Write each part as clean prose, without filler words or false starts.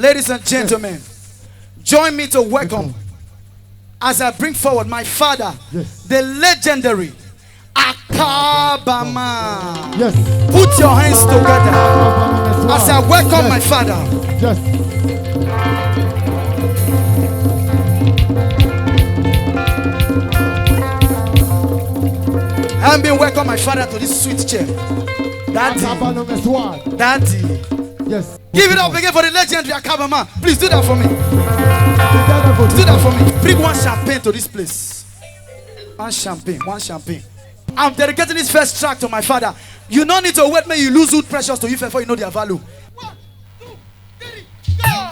Ladies and gentlemen, join me to welcome as I bring forward my father, the legendary Akabama. Yes. Put your hands together as I welcome my father. Yes. I've been welcome my father to this sweet chair. Daddy. Daddy. Yes. Give it up again for the legendary Akabama. Please do that for me. Do that for me. Bring one champagne to this place. One champagne. One champagne. I'm dedicating this first track to my father. You don't need to wait when you lose who's precious to you before you know their value. 1, 2, 3, go!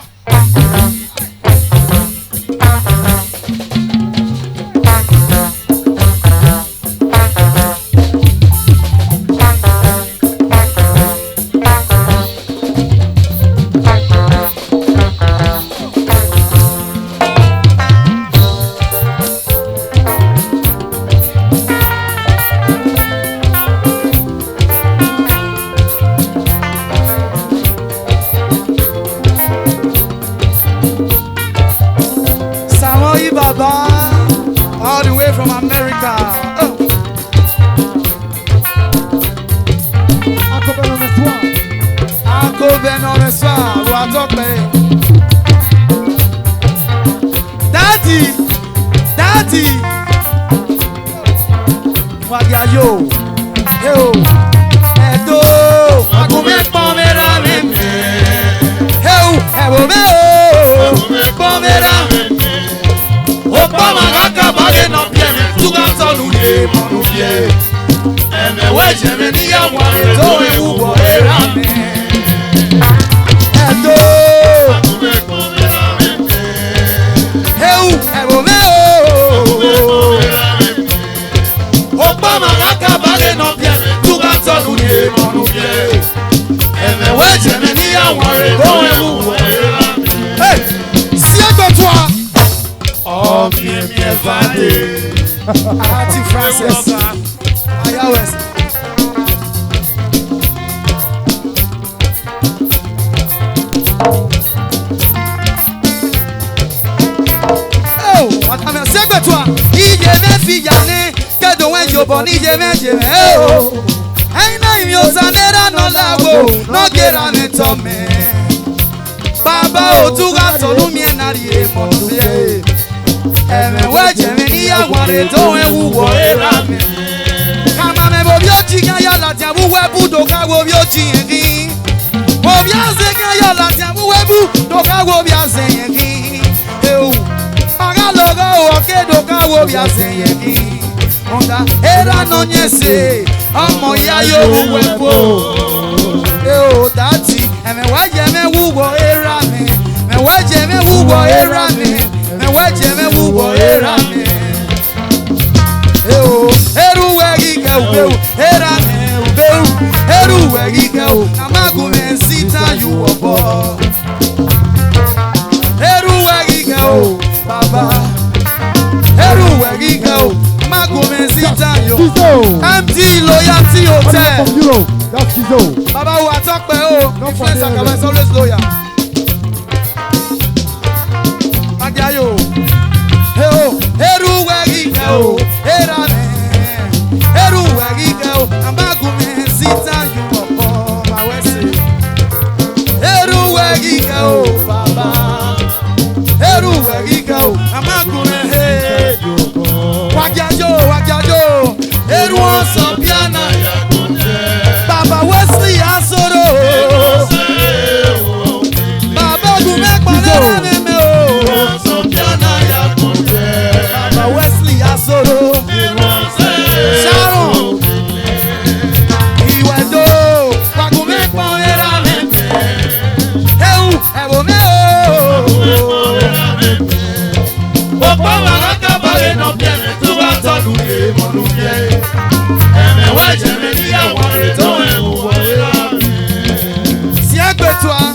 All the way from America. Oh. Daddy, Daddy. Wagayo, yo, Edo, Agume Pomera Meme, Heu, Ebome, Pomera Meme. Opa magaka bage no piene, tuga tolu ye manu ye. Eme weje me ni ya wale to e ubo erame. Edo, akume pomera meme. Heu, ebome o. Opa magaka bage no piene, tuga tolu ye manu ye. Eme weje me ni ya wale to e ubo erame. Hey, siento toi. Oh, mi evade. Auntie Francis. Ayawes. Oh, attends, c'est que toi. Il y avait fillane, que de un jobo ni je oh. Hey, no, yo sanera no lago, no quiera me tome. Baba o tuga tolu mienari e monubie. Eme weje me ni ya ware to ewu wo erame. Kama me bo bio chiga ya la tia bu webu do ka wo bio chingi. Bo bia se ka ya la tia bu webu do ka wo bia se yin. Eu aga logo o ke do ka wo bia se yin. Onda era no nyese omo ya yo webu. Eu dati eme weje me wu wo erame. Me weje me wu wo erame. Weje me wubo erame. Eo, eruwegi ke ubeu, erame ubeu, eruwegi ke u. Amagume sita you obo. Eruwegi ke u, baba. Eruwegi ke u, amagume sita you. MD Loyalty Hotel. That's Kizo. Baba who attack me oh, influence Akaba is always loyal. Yo, Eru Wagiko, Erane, Eru Wagiko, Amagume, Sita, you are my West. Eru Wagiko, Baba, Eru Wagiko, Amagume, Wagajo, Eru Sopiana, Baba Wesley Asoro, Baba Gume Panane. Wesley Asoro, Sharon, Iwedo, Wagume Ponera Meme, Heu, Ebome o. Opa magaka bale no piene, tuba tolu ye monuye. Eme weje me ni ya ware to e uwera. Siegbe toi.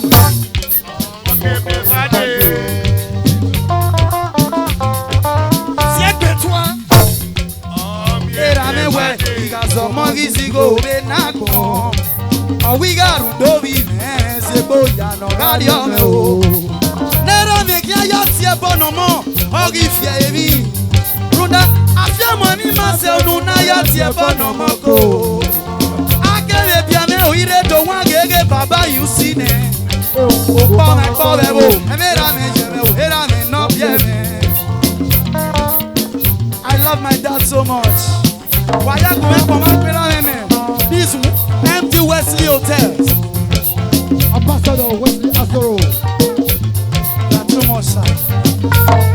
Mogizigo be nakon. We got Udovi, Sebo, Yano, Radio. kia ya tie bono mo ogi fie emi runda afia mo mi ma se onu na ya tie bono mo ko akele bia me oire do wan gege baba you see ne o pa me bo emera me je me o era me no bia me. I love my dad so much. Why you go come and pray me? This empty Wesley hotels. Ambassador Wesley Asoro. That's too much, sir.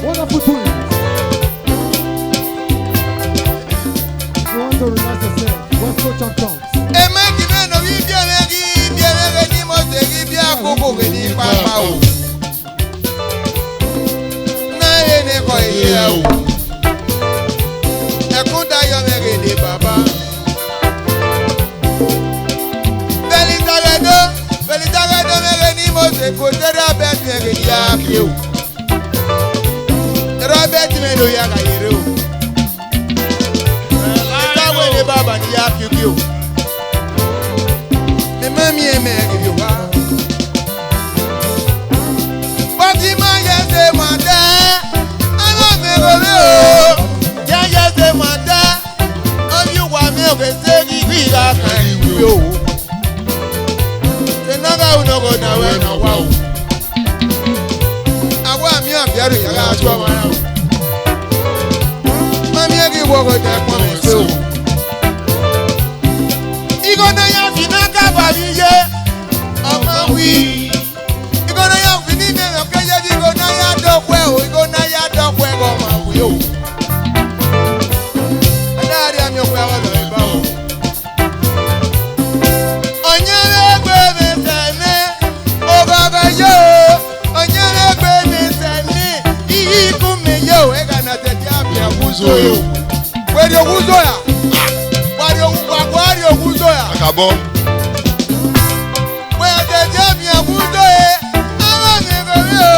Wonderful twins. You want to relax yourself. West Coast champions. Robert Melo ya ga yere o. Itawe ni baba ni ya kibi o. Me mami e me kibi o wa. Bati ma ye se manda. Ama me go me o. Ya ye se manda. Obi wa me o ke se ki bi ga kan iwi o. Se naga u no go na we na wa o. Yari yaga atwa mara o. Mami egi wogo de kwa me so. Igo na ya finaka babiye. Ama wi. Igo na ya fini me okeje igo na ya dokwe o. Igo na ya dokwe go ma wi o. Adari ami okwe wa lo ba o. Onyere egbe me sene. Ogaga yo. Onyere egbe me sene. Yo, ega na tete abia kuzo yo. Kweli okuzo ya. Kweli okuzo ya. Akabo. Kweli tete abia kuzo ye. Ama mi go yo.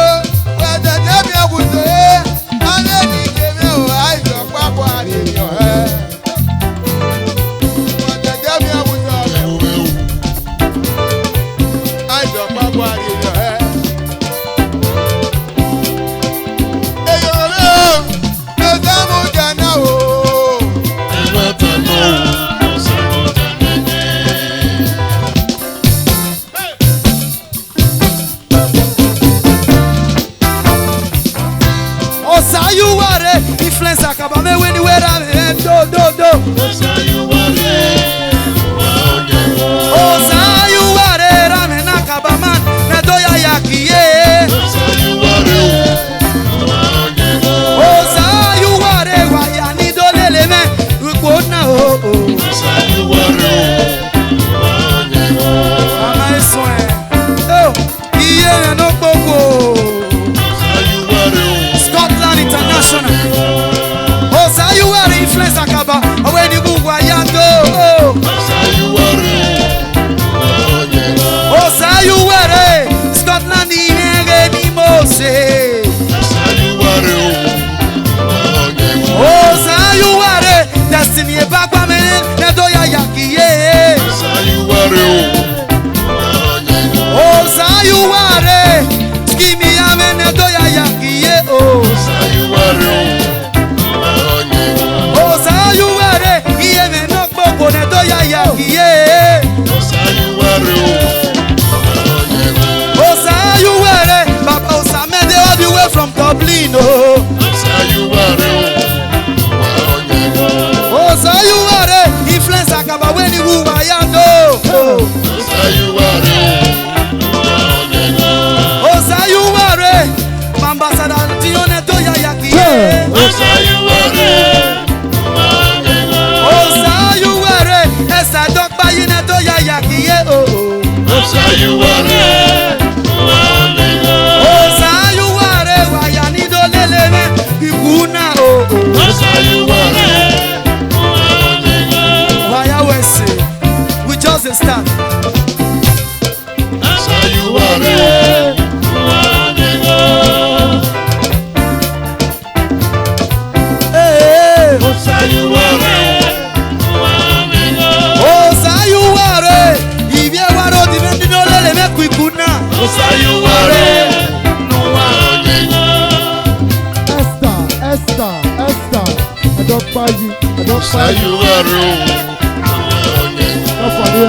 Kweli tete abia kuzo ye. Ame ni keme o aizo papo ari yo he. Kweli tete abia kuzo me o. Aizo papo ari yo he. Influence akaba me when you wear a do. Osayuware rame nakaba man na doya yakiye. Osayuware waya ni dolele me ukona o. Ama eswe. Oh, iye no gbogbo. Scotland International. Osayuware influence akaba when you go wayando. Osayuware Scotland inege ni Mose. Osayuware destiny ebagba menen nedoya yakiye. Osayuware skimi ame nedoya yakiye o. Osayuware iye me no gbogbo nedoya yakiye. Osayuware Baba Osamede all the way from Dublin oh. Osayuware influence akaba when you wayando. Osayuware ambassador Tione Doya yakiye. Osayuware esa dokpa yine Doya yakiye oh. Osayuware waya ni dolele me ikuna oh. Waya wese we just a start. Osayuware ibie waro di me dolele me ikuna. Esther. I don't buy you. Not for the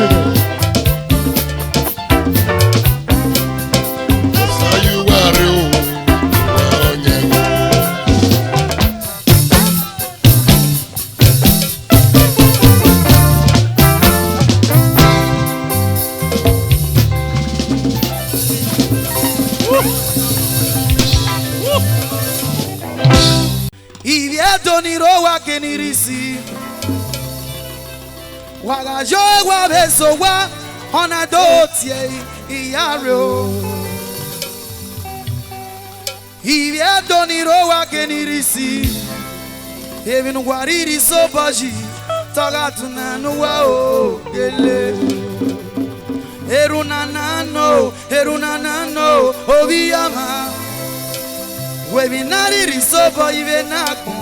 nirowa kenirisi. Wagajo wa beso wa ona dotie iyaro. Ivieto nirowa kenirisi. Even wariri sobaji toga tunanuwa o gele. Erunanano obiyama. Webinari risobo ivenako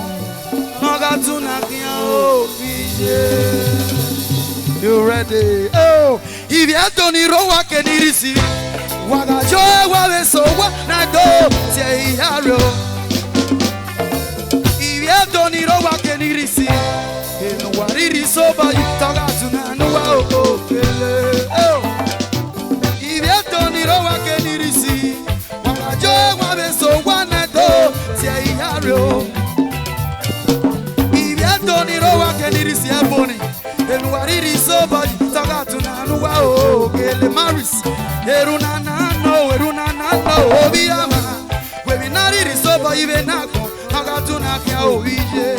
noga tunakia o bije. You ready? Oh, if you don't need rowa kenirisi, wagajo wabeso wa na do tie yaro. If you don't need rowa kenirisi, eno wariri soba itaga tunanuwa o kele. Oh, if you don't need rowa kenirisi, wagajo wabeso wa na do tie yaro. If you don't need rowa kenirisi ebony. And what it is so bad, Tagatuna, no, Gele Maris, Erunano, Obiama, when we not it is so bad, even Nako, Tagatuna, Ovije,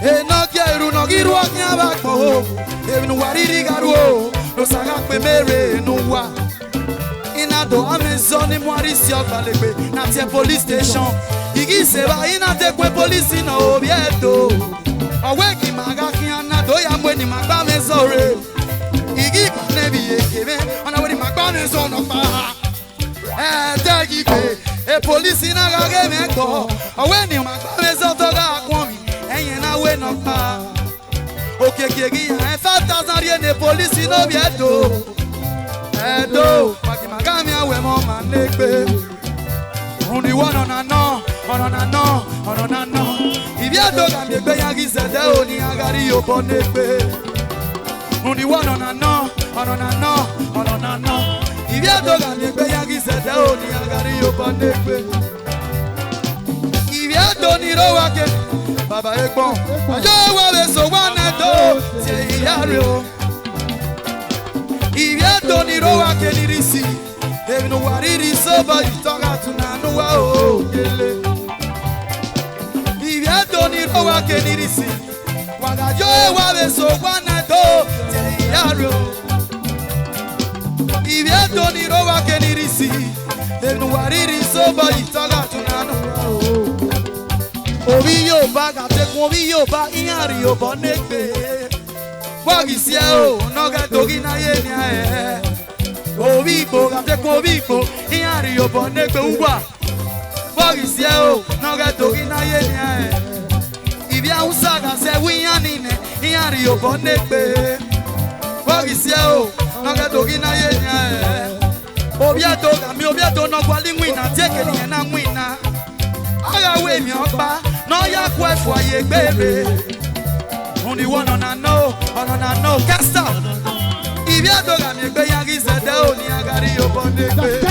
and not Yarunogi walking back home, even what it is, no Sagak Mere, no one. In a do Amazon, in what is your Balebe, not a police station. Igi Seva in a take police in Obieto. Aweki magaki anadoya mweni magame sore. Igi nebi ekebe ona weni magame so no pa. Tagi pe e police na gage meko. Aweni magame so toga akwami enye na we no pa. Okekegi en 5000 rien de police no bieto. Edo paki magame awe mo manekbe. Only one on a no. If you don't have the bag, is a only agari oponebe. Only one on a no. If you don't have the bag, is a only agari oponebe. If you don't need a work, Baba Ekbon, I want so one and two, say Yaro. If you don't need a work, any receipt, they know what it is so, but you talk out to Nano. If you don't need a work anyrisi, wagajo wabeso wana do teyaro. If you don't need a work anyrisi, then wariri soba itaga tunano. Obiyo baga te kobiyo ba inyari obonekbe. Wagisye o noga togi na yenya. Obibo ga te kobibo inyari obonekbe uwa. Wagisye o noga togi na yenya. Ibia usaga se winyanine inyari obonekbe. Wagisye o noga togi na yenya. Obiato ga mi obiato no gwali nwina teke ni na nwina. Aga we mi opa no ya ku efo aye gbere. Only one on a no, can't stop. Ibiato ga mi gbe yangi zede oni agari obonekbe.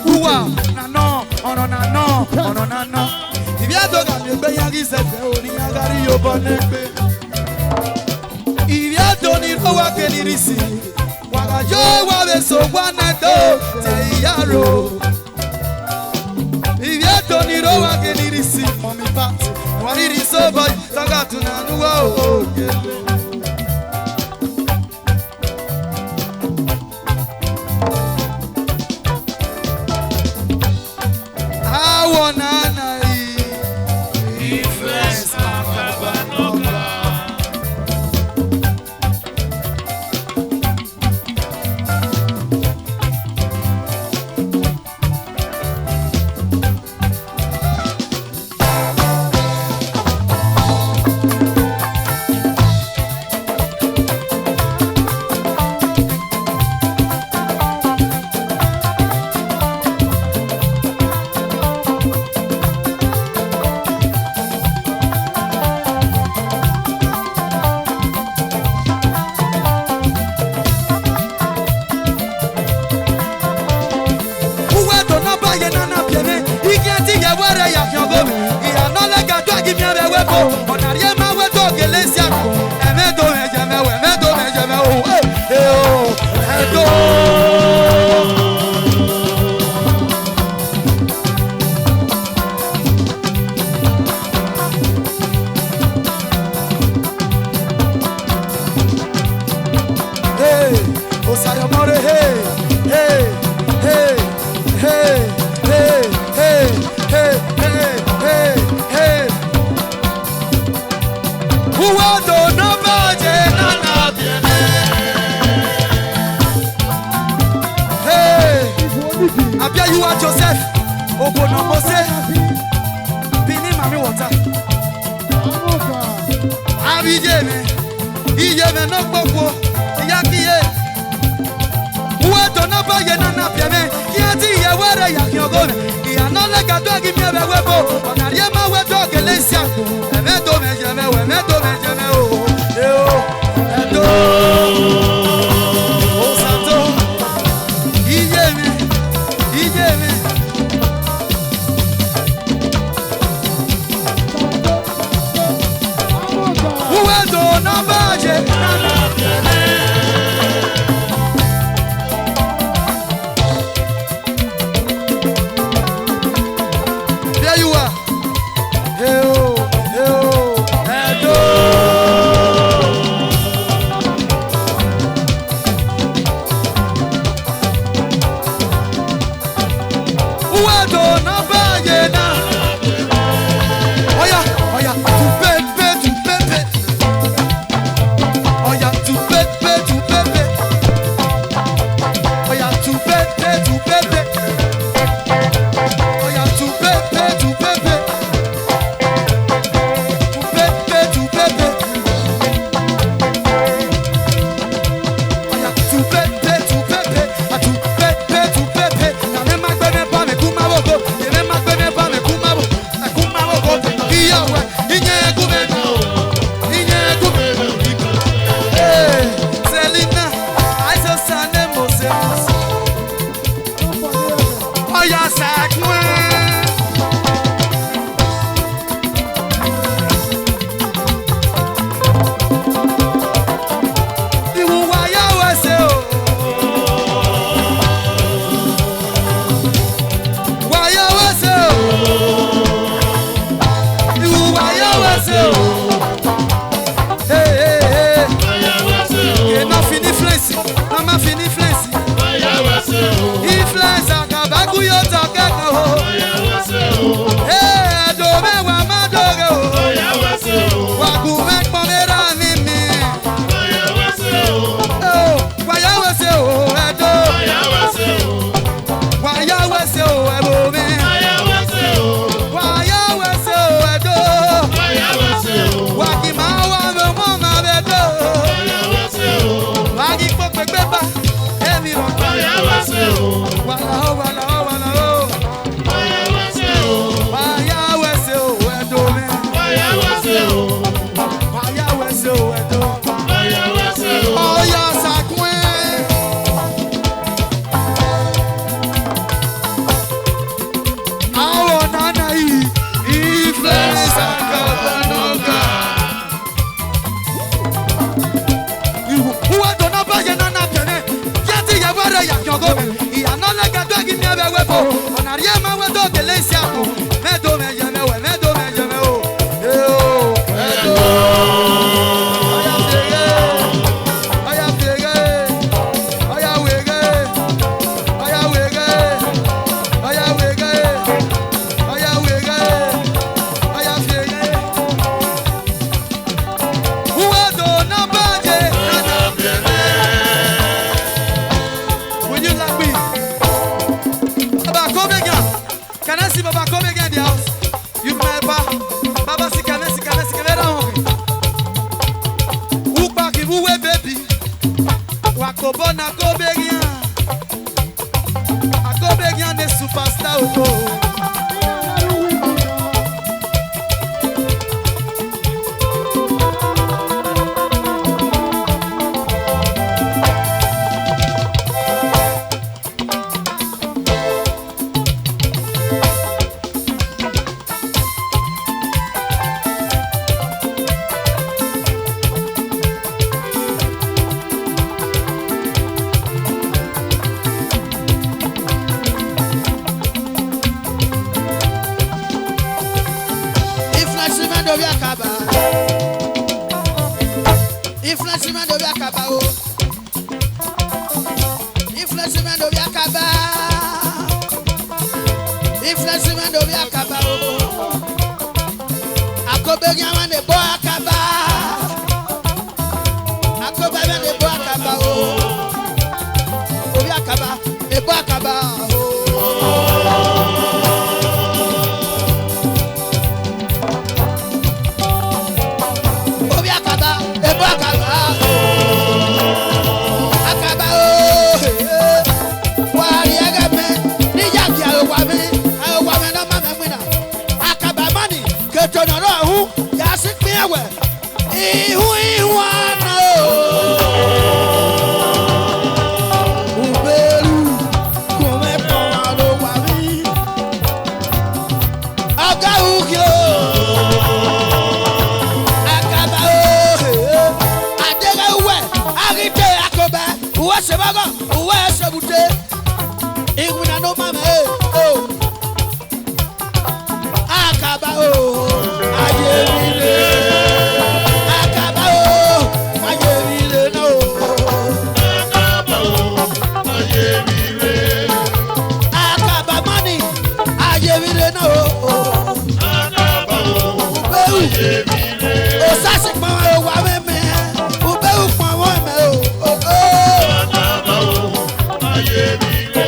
Uwa na no, no. Ibiato ga mi gbe yangi zede oni agari obonekbe. Ibiato ni rowa kenirisi. Wagajo wabeso wana do teyaro. Ibiato ni rowa kenirisi. Mommy pat, wariri so boy, tagatu na nuwa o gele. Abia you are Joseph. Obono Mose. Bini mami water. Abijeme. Iyeme no popo. Iyakiye. Uweto na ba ye na na pieme. Kiati ye were ya kiogone. Iya no le ka do gi mi be webo. Onarie ma we do gelesia. Eme do me jeme we me do me jeme o. E o. Edo. O santo. Iyeme. Iyeme. Uweto na ba ye na na pieme.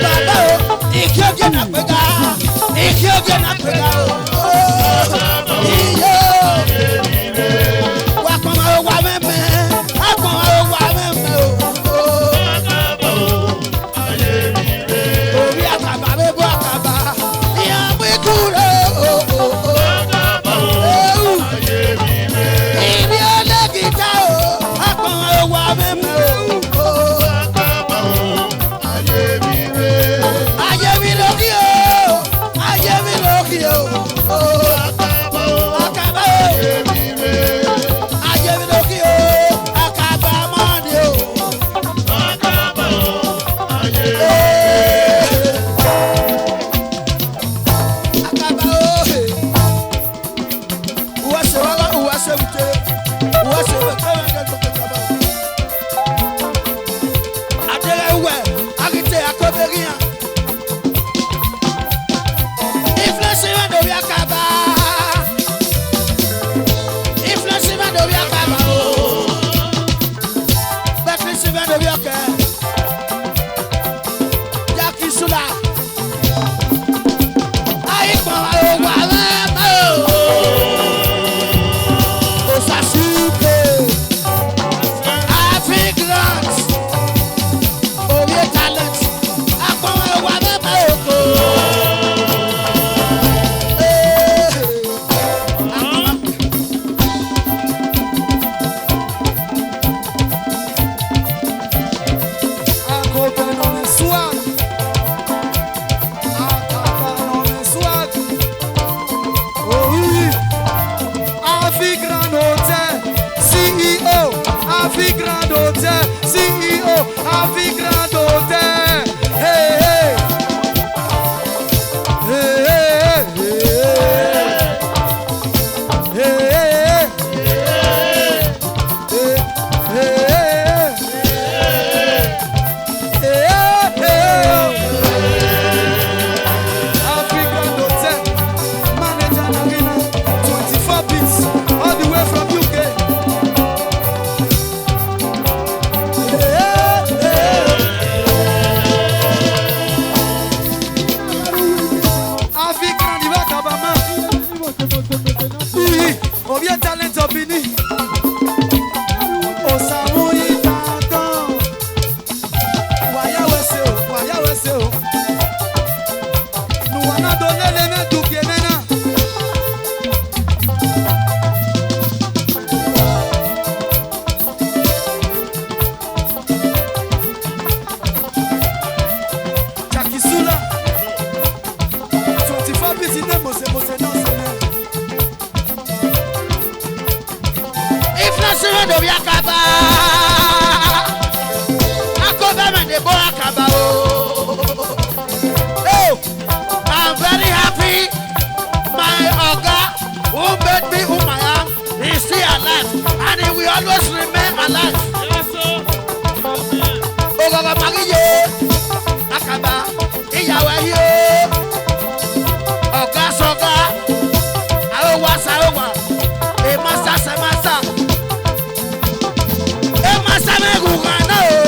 Baba o, iki oge na pega, iki oge na pega o. Iyo, wakoma o wa meme, akoma o wa meme o. Orí àkàbà bebo àkàbà, ìyá mú ikú rẹ̀ o. Ìbí ọlẹ́gìdá o, akoma o wa meme o. Ayé mi lókè o, ayé mi lókè o. Àkàbà o, ayé mi lókè o, àkàbà mọ́ni o. Àkàbà o, uwa se wala, uwa se wute, uwa se wute wẹ́gẹ́ tó kẹ́kẹ́ bá. Adéyẹ wẹ̀, agite akọ́bẹ̀rì yàn. Influencement dobi akaba, influencement dobi akaba o, influencement dobi ọkẹ, Jackie Sula, ayikpọn awo alẹ o, Osasuke, Afrigrant, Orie Talent, akpọn awo alẹ o. Afrigrand Hotel, CEO, Afrigrand Hotel. Hey, hey. Hey, hey, hey. Hey, hey, hey. Afrigrand Hotel, manager Arena, 24 bits, all the way from UK. Orie Talent Obini, Osamu Ibadan, Waya wese o, Nuwana dolele me dubie mena. Jackie Sula, 24 bits in them, mose no sene. Influencement dobi akaba, akọbẹ̀mẹ̀ de bo akaba o. Oh, I'm very happy. My oga who made me who I am is still alive and he will always remain alive. Ogogo magiye akaba ìyàwó ẹ̀yí o. Ọ̀gá sọ̀gá, àwọn wa sàrọ̀wà, èèmọ̀ sàṣẹ̀másà. Emasa me gugana o,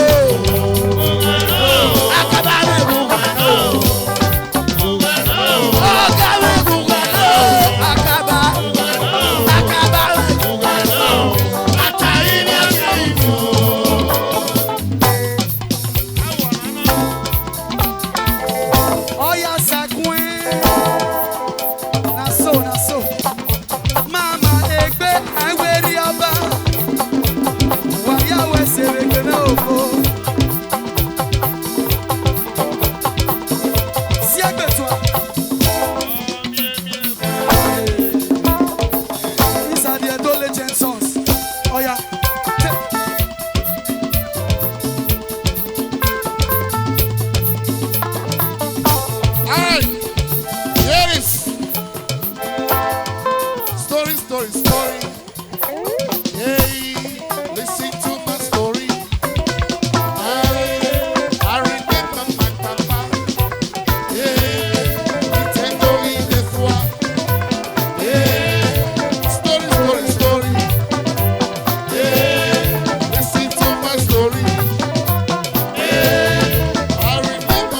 akaba me gugana o, oga me gugana o, akaba me gugana o, atari ni ake ibu. Oya sakwe, na so, mama egbe eweri ọba. Waya se wekene ofo. Siegbe toi. These are the adolescent sons. Oh yeah. Alright, here is story. Hey, listen to my story. I remember my papa. Hey, Nintendo in the swamp. Hey, story. Hey, listen to my story. Hey, I remember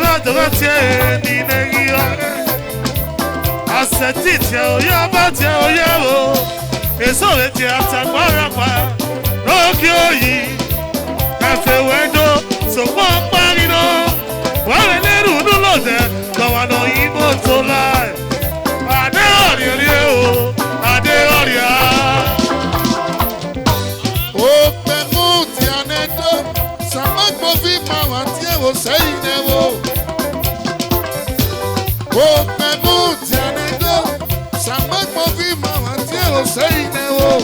la dogatie ni negio. Asetitia oya batia oyero. Eso vete atakwara kwa. Rokyo yi. Kafe wendo so kwa parino. Wale neru nulode. Kawano imo to life. Ade orie o. Ade oria. O pemuti anedo. Samako vi mawantie o seinewo. O pemuti anedo. Samako vi mawantie o seinewo.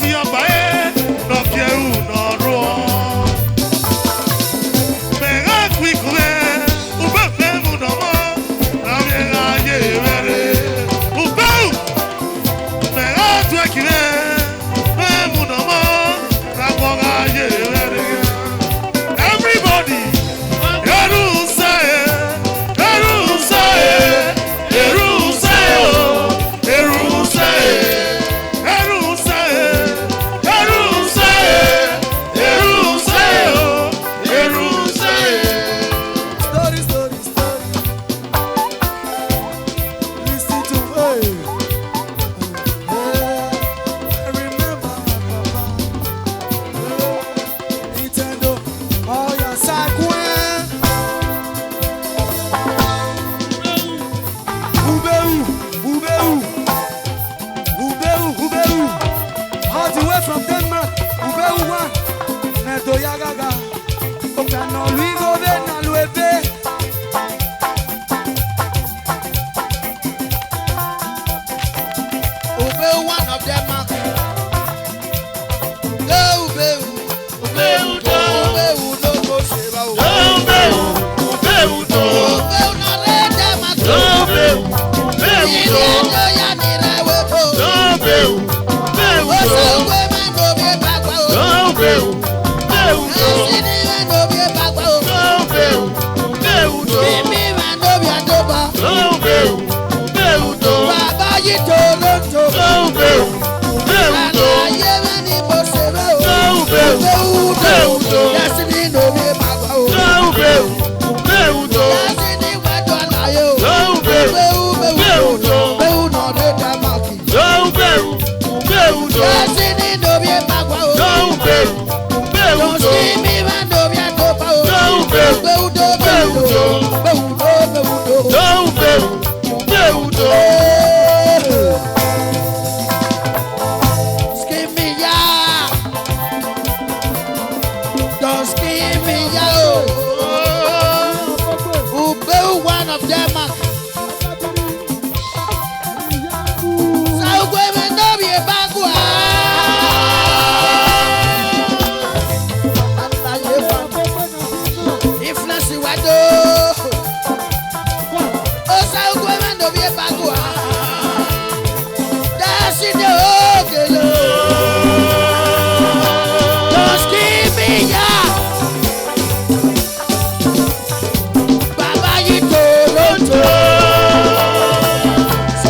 Your Denmark. Saugwe mendobi ebagwa. Influence wado. O saugwe mendobi ebagwa. Dasi de ogelo. Just give me ya. Baba yi Toronto.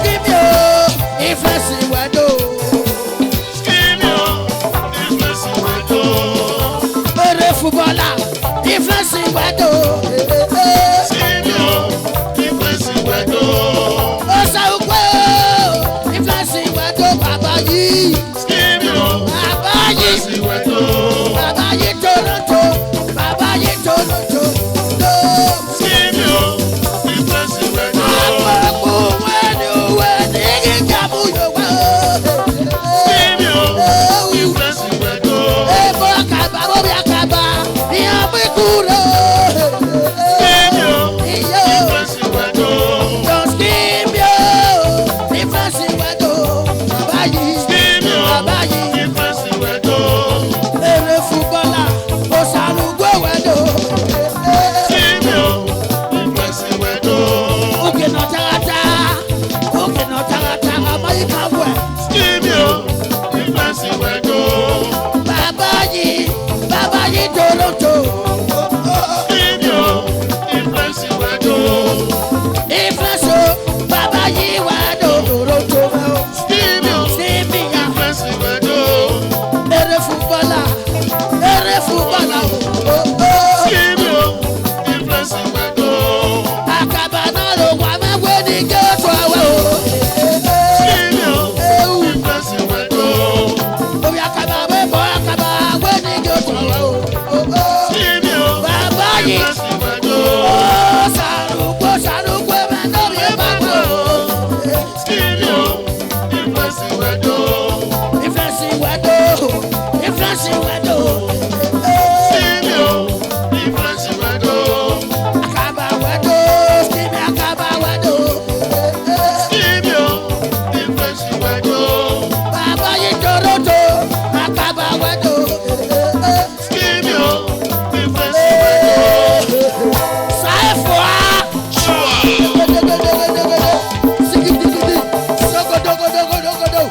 Give me influence wado. Ere footballer. Influence wado. O saugwe influence wado baba yi. Baba yi. Baba yi Toronto. Baba yi Toronto. No. Apapo wenu weni gigamu yowa. Ebo akaba bobi akaba. Iyamu ikuro. Iyo. Just give yo. Influence wado. Baba yi. Baba yi. Ere footballer. O salugwe wado. Oke no tarata. Oke no tarata. Amayi kabwe. Baba yi. Baba yi Toronto. Influence o. Baba yi wado Toronto. Simia. Ere footballer. Ere footballer. Akaba na lo wa me we ni ge to awa o. Obi akaba we bo akaba we ni ge to awa o. Baba yi. Oh salu me no ye baba o. Influence wado. Influence wado. Akaba wado. Skimi akaba wado. Baba yi Toronto. Akaba wado. Saifwa. Sigidigi. Sogodogodogodogodo.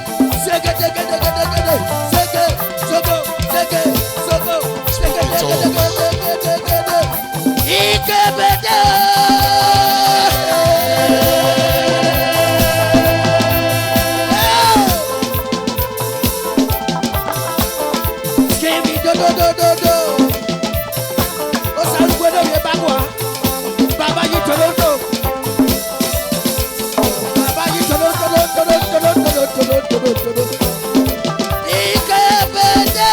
Segedegedegedegede. Sege. Sogo. Sege. Sogo. Segedegedegedegede. Ikebede. Skimi do. O salugwe do ye bagwa. Baba yi Toronto. Baba yi Toronto. Ikebede.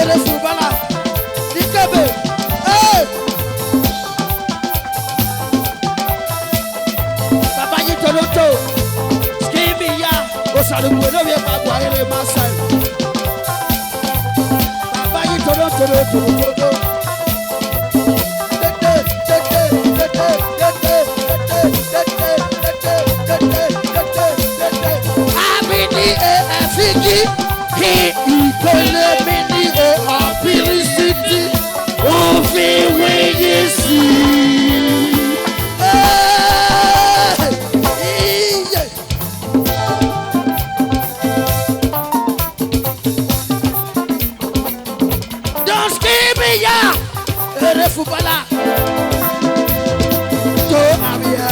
Ere footballer. Ikebe. Hey. Baba yi Toronto. Skimi ya. O salugwe do ye bagwa ere masai. Baba yi Toronto. Abidi efigi ki ikole mini o apirisiti òfin wéyé sí. Iye. Don't skip me ya. Ere footballer. To Abia.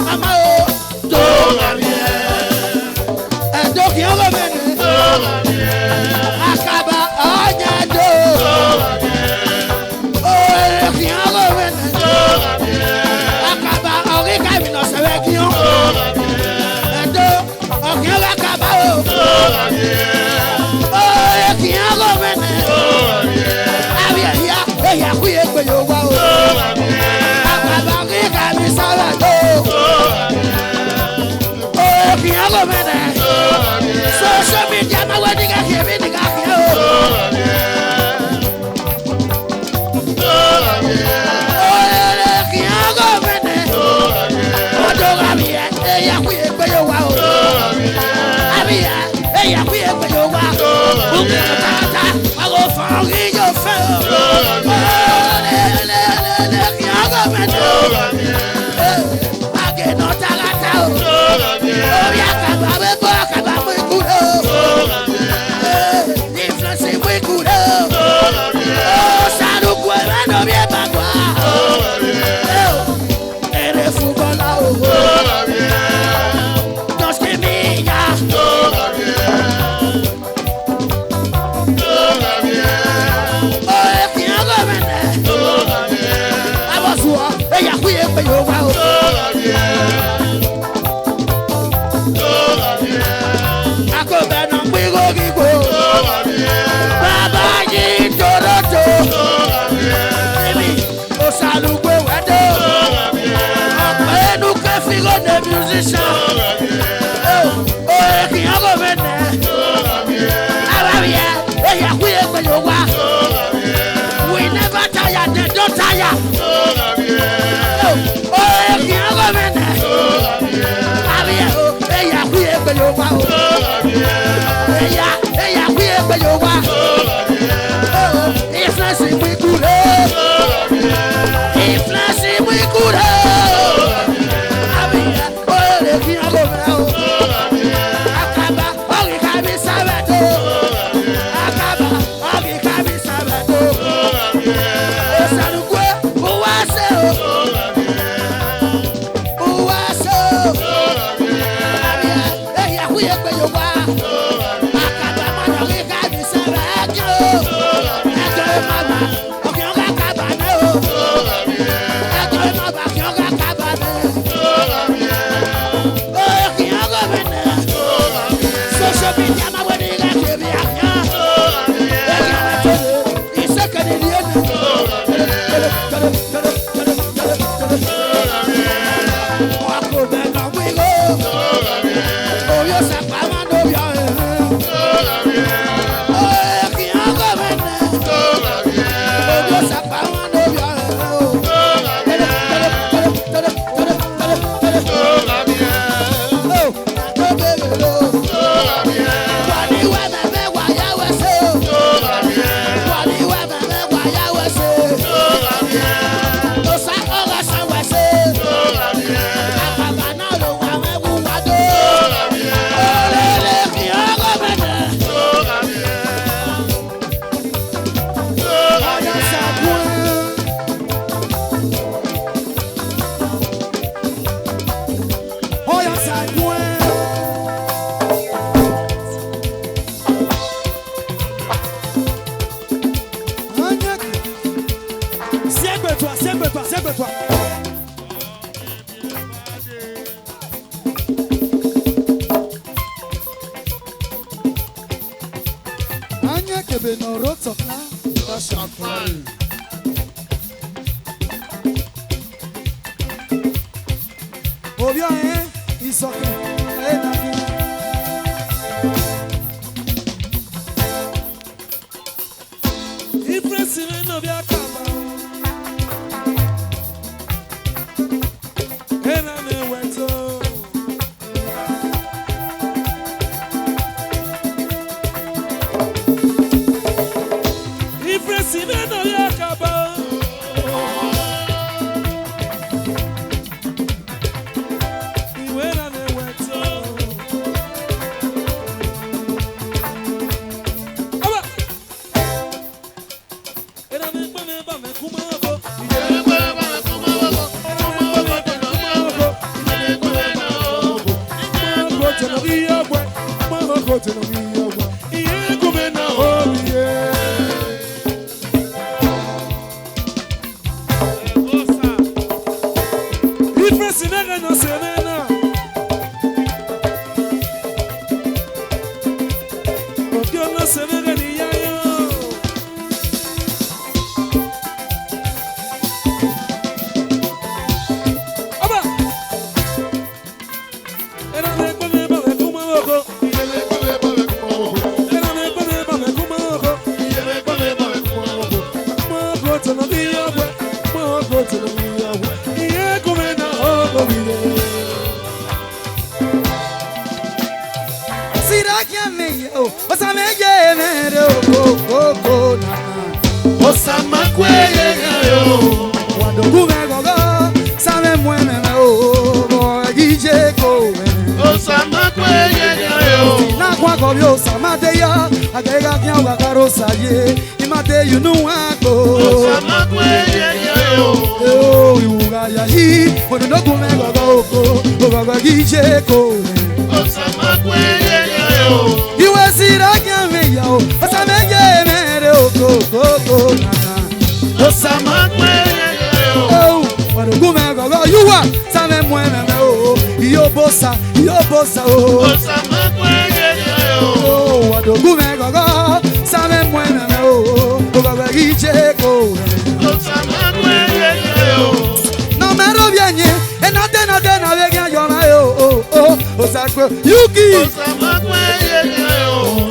Mama o. To Abia. Edoki ogo mene. Akaba ọjà do. Ere ki ogo mene. Akaba ọ̀rí kàmi nà sẹ̀rẹ̀ kí ó. Edo ọ̀kì ọ̀rẹ́ akaba o. Ere ki ogo mene. Abi ẹ̀yà ẹ̀yà kúyè gbèyò wá o. Akaba ọ̀rí kàmi sẹ̀rẹ̀ do. figo de musician. Oh, qui a revenu. Arabia, et ya oui et yo wa. We never tire, they don't tire. Oh, qui a revenu. Arabia, et ya oui et yo wa. Et ya oui et yo wa. Oh, influence we cool. Influence we cool. Arabia, oh, qui a revenu. Siempre-toi. Anya kebe no rotopla. That's our plan. Obvio, isoke. Impressive no via kama. Ena me weto. Impressive no via kama. Iwena me weto. Aba. Ena me ba me kuma go. No me robiañe, en atena de navegue. Sakwe, Yuki.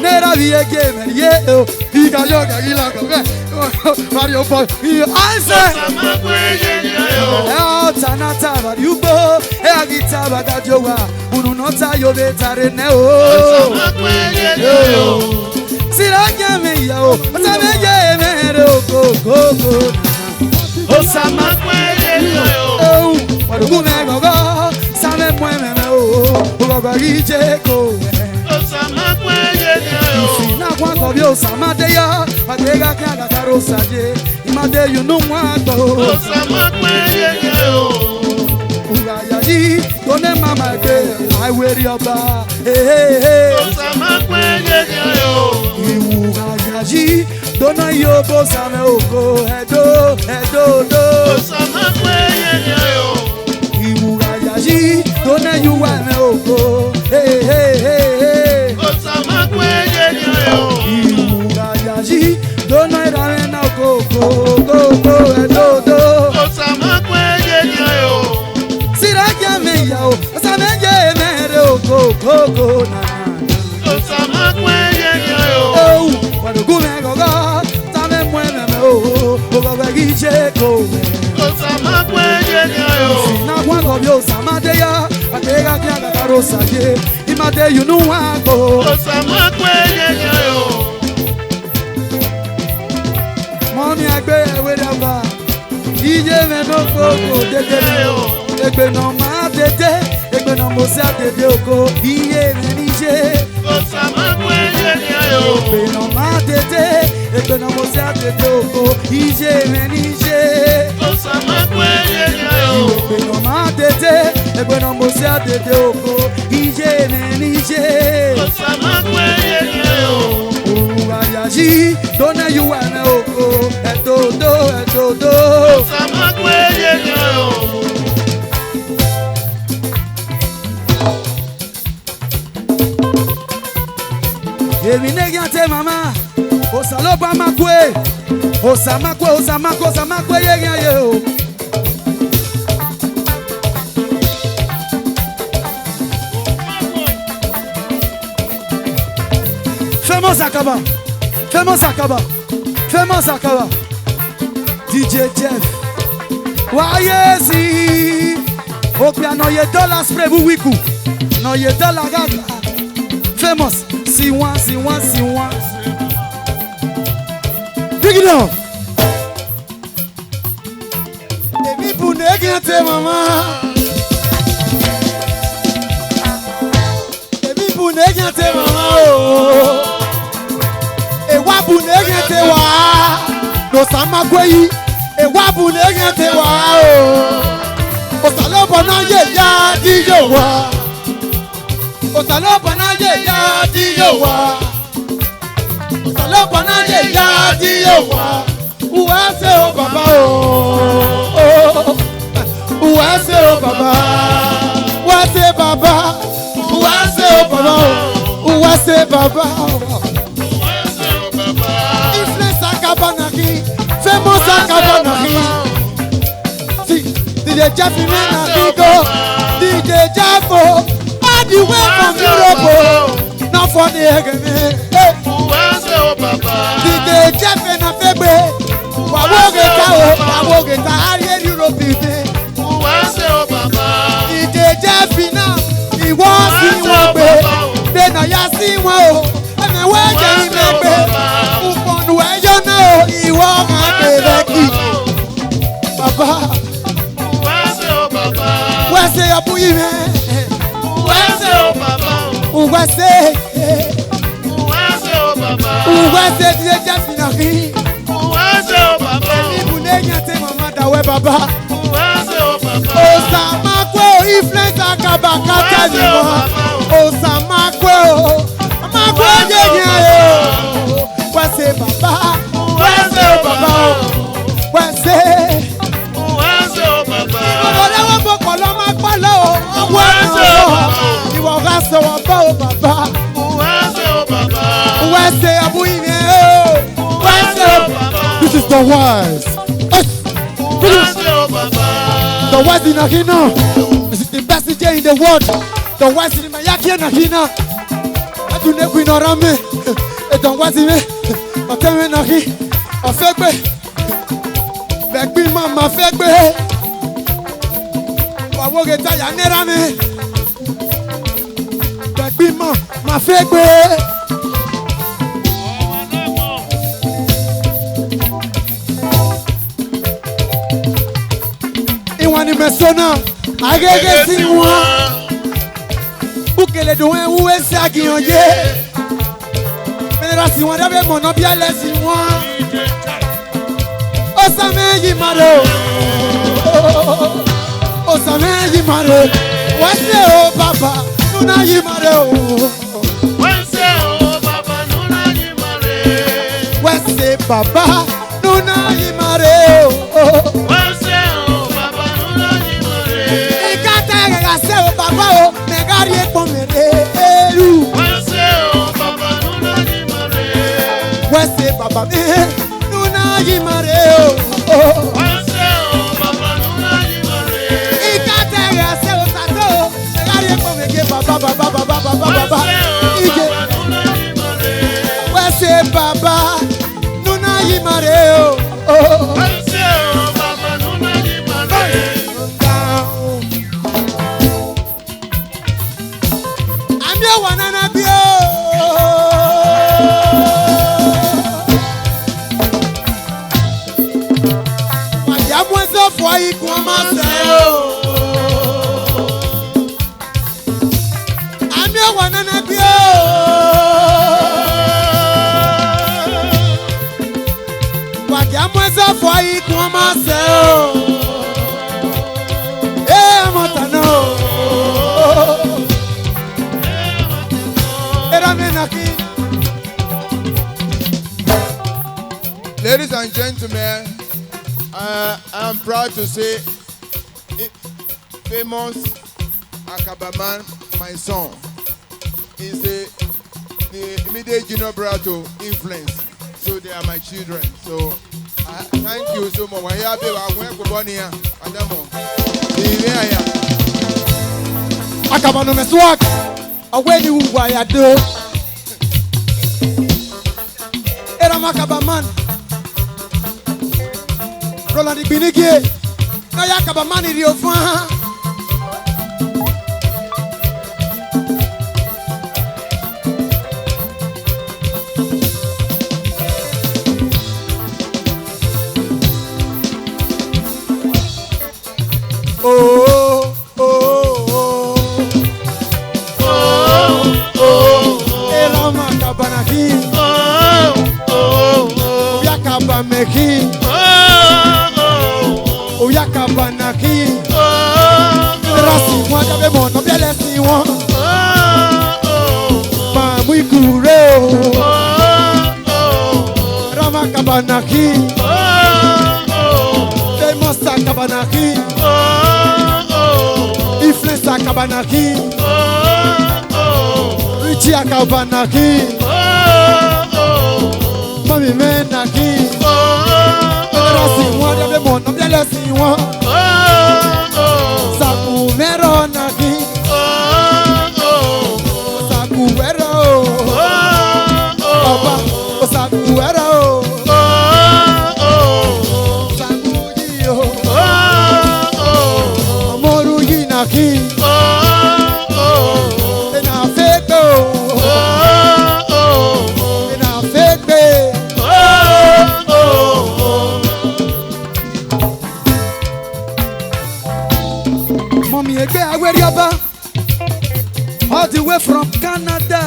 Nera vie gamer, yeah. Ika yoga gila koge. Mario boy, answer. Tanata Mariubo, Agita Bagajoa, Ununota Yovetare Neo. Siraka me yo, Osameye Mero, go. Osama yo. Wadugume gogo, Same Mweme o, Ubagije go. Osama yo. Na kwa kobyo Osama de ya, Atega Kaga Karosaje, Imade you no wanto. Osama yo. Urayaji, Done Mama de, I wear your bar. Hey. Osama yo. Urayaji, Dona yo Bosame oko, Edo do. Osama yo. Urayaji, Dona you wane oko. Hey. Osama yo. Urayaji, Dona irane oko, go, Edo do. Osama yo. Siraka me yo, Osameye mere go, na. Osama yo. Wadugume gogo, Same Mweme o, Ubagije go. Osama yo. Na kwa kobyo Osama de ya, Atega Kaga Karosaje, Imade you no wanto. Osama yo. Mommy agbe we daba. Ije me no koko dede o. Egbe no ma dede, egbe no mo se dede oko. Iye me nije. Osama yo. Egbe no ma dede, egbe no mo se dede oko. Ije me nije. Osama yo. Egbe no ma dede, egbe no mo se dede oko. Ije me nije. Osama yo. Urayaji, Dona you wane oko. Edo do. Osama yo. Emi negante mama, Osaloba makwe, Osamakwe ye o. Famous Akaba, DJ Jeff, Wayesi, Opia no ye dollar spray wiku, no ye dollar gaga, famous. See one. Pick it up. Emi bunegante mama. Emi bunegante mama o. Ewa bunegante wa. No sama gweyi. Ewa bunegante wa o. Osalobo na ye ya diyo wa. Osalobo na ye ya diyo wa. Osalobo na ye ya diyo wa. Uwase o baba o. Uwase o baba. Uwase baba. Uwase o baba o. Uwase baba. Uwase o baba. Influence Akaba naki. Famous Akaba naki. Si DJ Jeff na Bigo. DJ Jeff o. The way from Europe, not for the Egeme. The Jeff and a Febe, Wawogeta, Ariel Europe. The Jeff now, he was in one way. Then I see one, and I went in the bed. Upon where you know, he walked at the Baba. Where's the Apuime? Uwase DJ Jeff inaki. Emi bunegante mama dawe baba. Osamakwe influence Akaba kata ni mo. Osamakwe ye. Wase baba. Wase baba. Wase baba. Ọ̀rẹ́ wọn bọ̀ kọ̀ lọ́ máa pa lọ́wọ́. Ìwọ ọ̀gá sọ wọn bá o bàbá. Wẹ́sẹ̀ Abuime o. Wẹ́sẹ̀ o bàbá. This is the wise. The wise in Akina. This is the best DJ in the world. Don't watch me, Yaki na hina. I do not win or me. Don't watch me. I tell me na he. I fake me. Back me, mama, fake me. I will get tired, never me. Back me, mama, fake me. Iwani mesona, agege si moi. Ukele do en ou esi agiyanye. Menera si wan dabe mono biale si moi. Osame yimaro. Osame yimaro. Wase o papa, nuna yimaro. Wase o papa, nuna yimare. Wase papa, nuna yimaro. Wase o papa, nuna yimare. Ikate gase o papa o, megari ekpomere eru. Wase o papa, nuna yimare. Wase papa me, nuna yimare o. Wase o papa, nuna yimare. Ikate gase o tato, megari ekpomere baba. Ije. Wase papa, nuna yimare o. Wase o papa, nuna yimare. I'm your one and a bio. My young ones of why you come myself. I'm your one and a bio. My young ones of why you come myself. Hey, Montano. Ladies and gentlemen, I'm proud to say, famous Akabaman, my son, is the immediate junior brother influence. So they are my children. So thank you so much. Akabano meswak, aweni uwa ya do. Era makabaman. Roland Ibinigie, na yakabaman iriofan. Kabanaki, famous Kabanaki, influencer Kabanaki, Richie Kabanaki, Mami Menaki, Rasi one of the mon of the lesson one, Saku Meronaki, Saku Vero, Papa, Saku Vero. King, and I fake and I fake Mommy, I wear your bar all the way from Canada.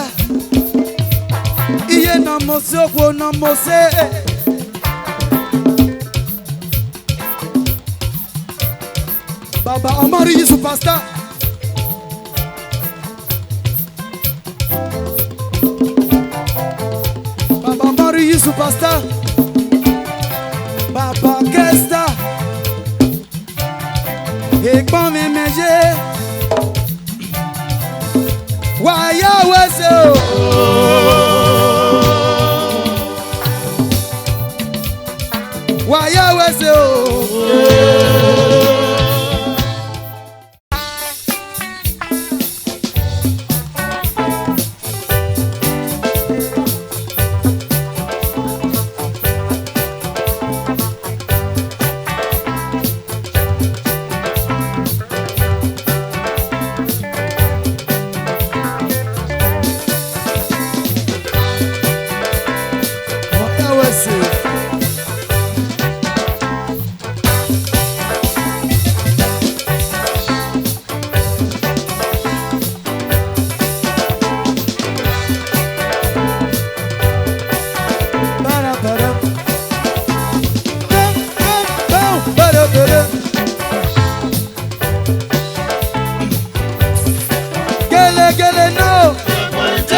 Iye na mose, na mose. Baba Omari is superstar. Baba Omari is superstar. Baba Kesta. Ekpon mi meje. Waya wese o. Waya wese o.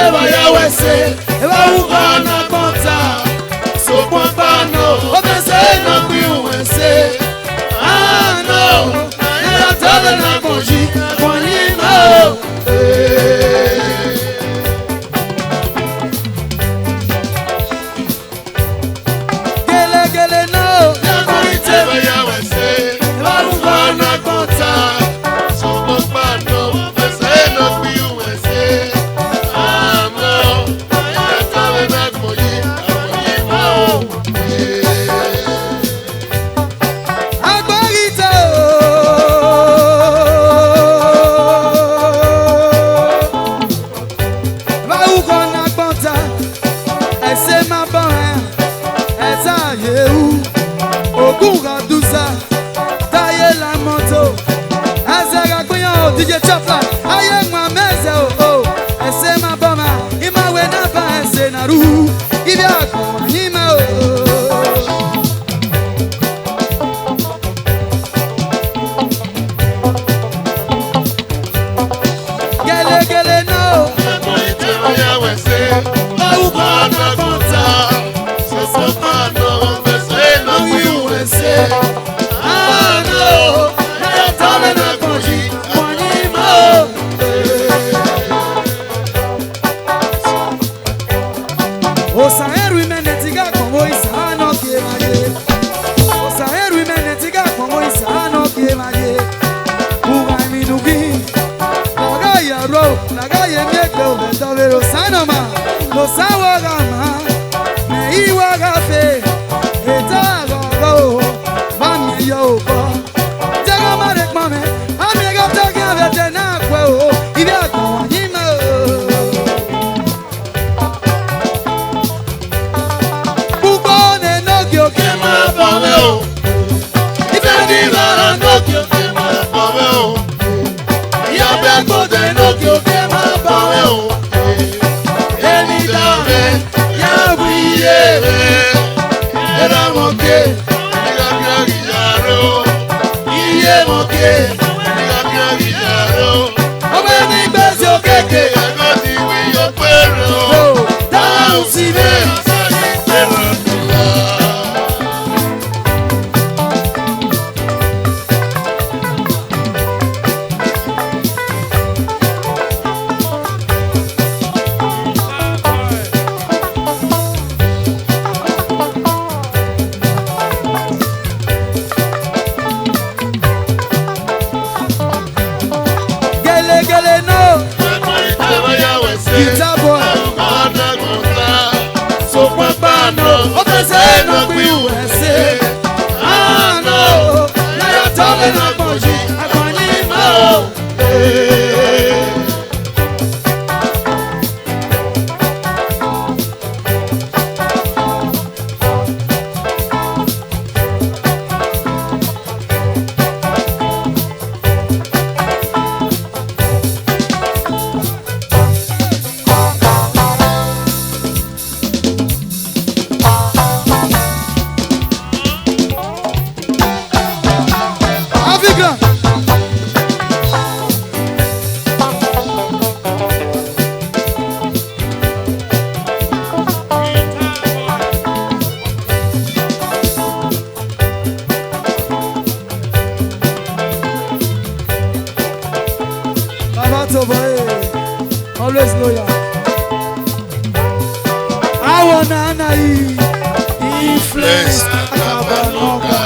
teba ya wese eba ukona konta so kwapano obese no kwiwese ano na tole na konji kwanimo gele gele no ya koi teba ya wese eba ukona konta so kwapano obese no kwiwese ano na tole na konji kwanimo agbarita va ukona konta ese ma bon esa yehu ogun radusa taye la moto azara gbiyan DJ Chopla aye nwa meze o ese ma bon ma imawe na ba ese na ru ibi akon yima o gele gele no osaheru imenetiga como isano que maye osaheru imenetiga como isano que maye uga minugi naga yaro naga yemeko betavero sanoma lo sawaga ma me iwaga fe etago ba mi yo bo jaga mare mame amiga taga betena kwe o ibi akon yima bubone no gyo kema bome o ibe di bara no gyo kema bome o ya be go de no gyo kema bome o eni dame ya buye era moke Iye moke, ọmọ ẹni gbèsè òkèké ẹ̀gọ́ ti wí yọ pẹ̀rọ. dáhùn sí mi. Gele gele no guitar boy so papano obese no gbi wese ano na ya tole na konji akonyi ma o Africa Baba Tobo, always loyal. I wanna know influence Akabanoga.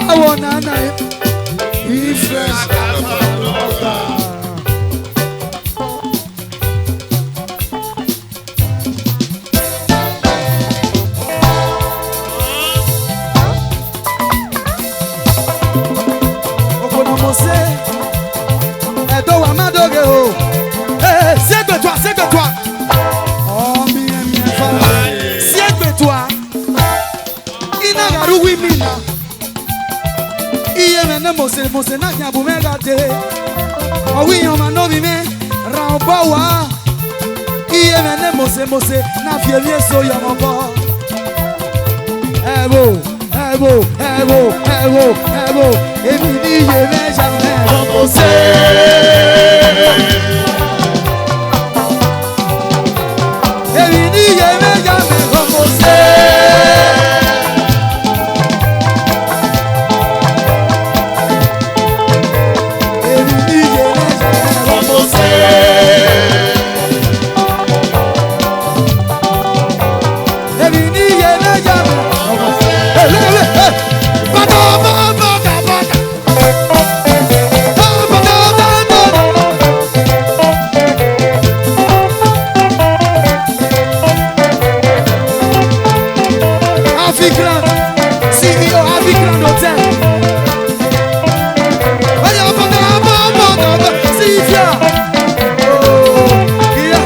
I wanna know influence Akabanoga. Okonomose, Edo wa madoge o. Siègue-toi. Oh, bien, femme. Siègue-toi. Inagaru wimina. Iye mene mose na kya bumega te. Owi yon manobi me rambawa. Iye mene mose na fielie so yamobo. Èmi ní iye mẹ́jà mẹ́rin. Como se. Èmi ní iye mẹ́jà mẹ́rin. Como se. Èmi ní iye mẹ́jà mẹ́rin. Como se. Èmi ní iye mẹ́jà mẹ́rin. CEO Avigrand Hotel. Sylvia. Oh, yeah.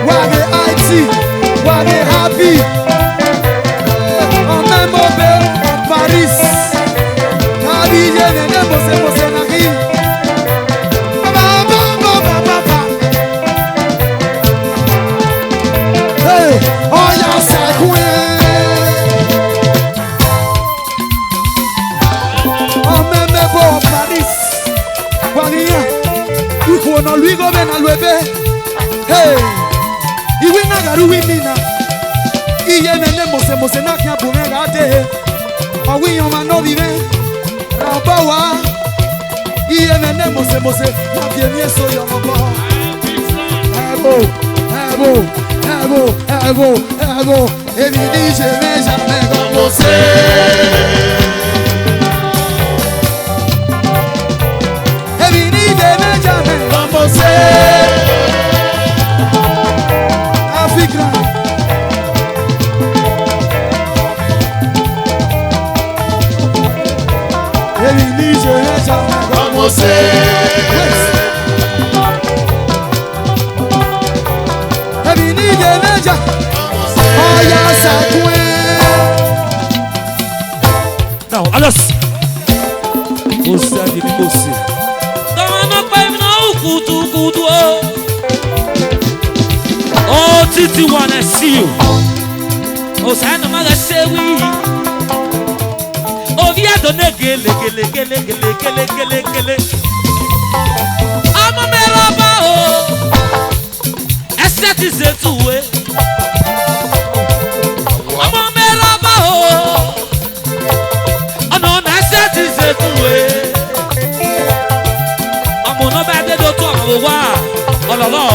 Wage IT, wage happy. En même en Paris. Habillé, nene, bossé, nari. Hey, oh yeah, c'est cool. En même en Paris. Wagia, il faut non lui gobe na luebe. Hey, il win na garu wimina. Iye nene mose na kia bunga gade. Owi yon man no vive. Rabawa. Iye nene mose na bienvenue so yon mo. Ebo. Èmi ní je vais jamais Como se. Èmi ní je vais jamais. Como se. Africa. Èmi ní je vais jamais. Como se. Èmi ní je vais jamais. Oh yeah, c'est cool. Now, alas. Você é de você. Toma no pai não kutu oh. Oh Titi wanna see you. Oh sana maga sewi. Oh via donne gele. Ama melaba oh. Estati zetuwe. Ama melaba oh. Ano na estati zetuwe. Ọmọ náà bá dé dọ́tún àwọn wá ọlọ́lọ́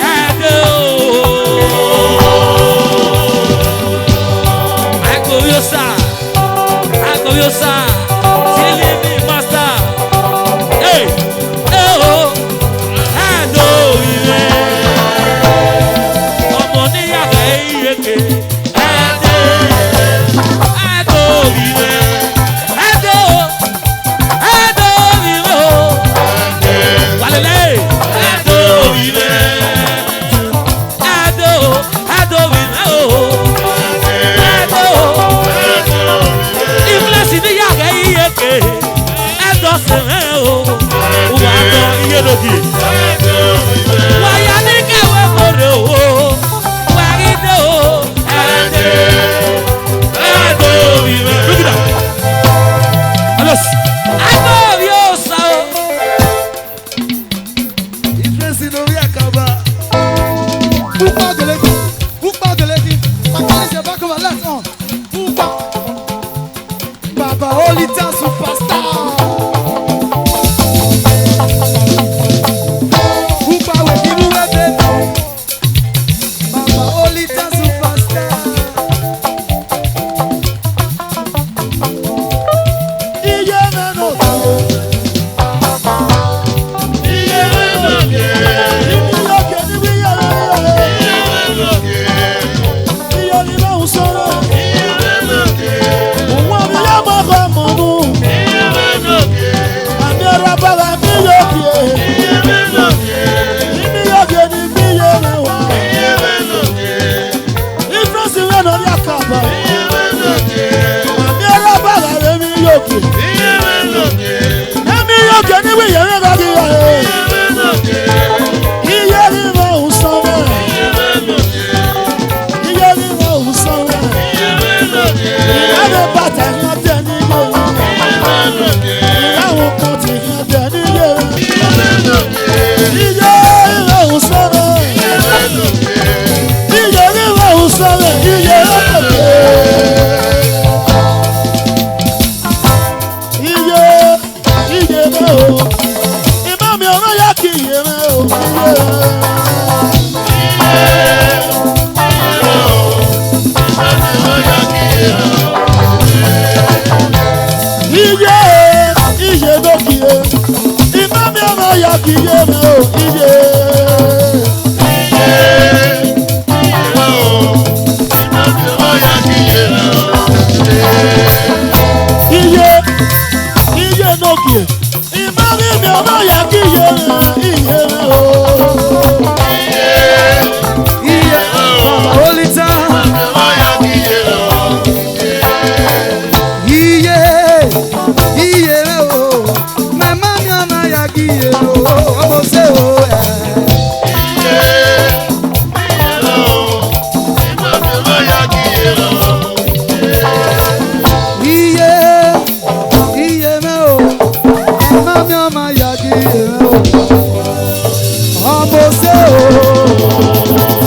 ẹ̀ẹ́dẹ́ ooo. Agbóyósà sílí mi mọ́sá. Ẹ̀ẹ́dẹ́ òyìnbó. Ọmọ níyàgò ìyèké. Ẹ̀ẹ́dẹ́ òyìnbó. Waya ni kewe moro o, wagide o, ado vive. Look it up. Alas, ado viosa o. Ifresi no wi akaba. Pourquoi de l'équipe? Maintenant je vais comme let's on. Pourquoi? Baba Olita superstar. Como ya kiye me o iye. Iye n'oge. Imari mi ọba ya kiye iye o. Iye Baba Olita. Iye me o. Mama mi ọma ya kiye o. Ọmọ se o. Iye me o. Mama mi ọma ya kiye o. Ọmọ se o.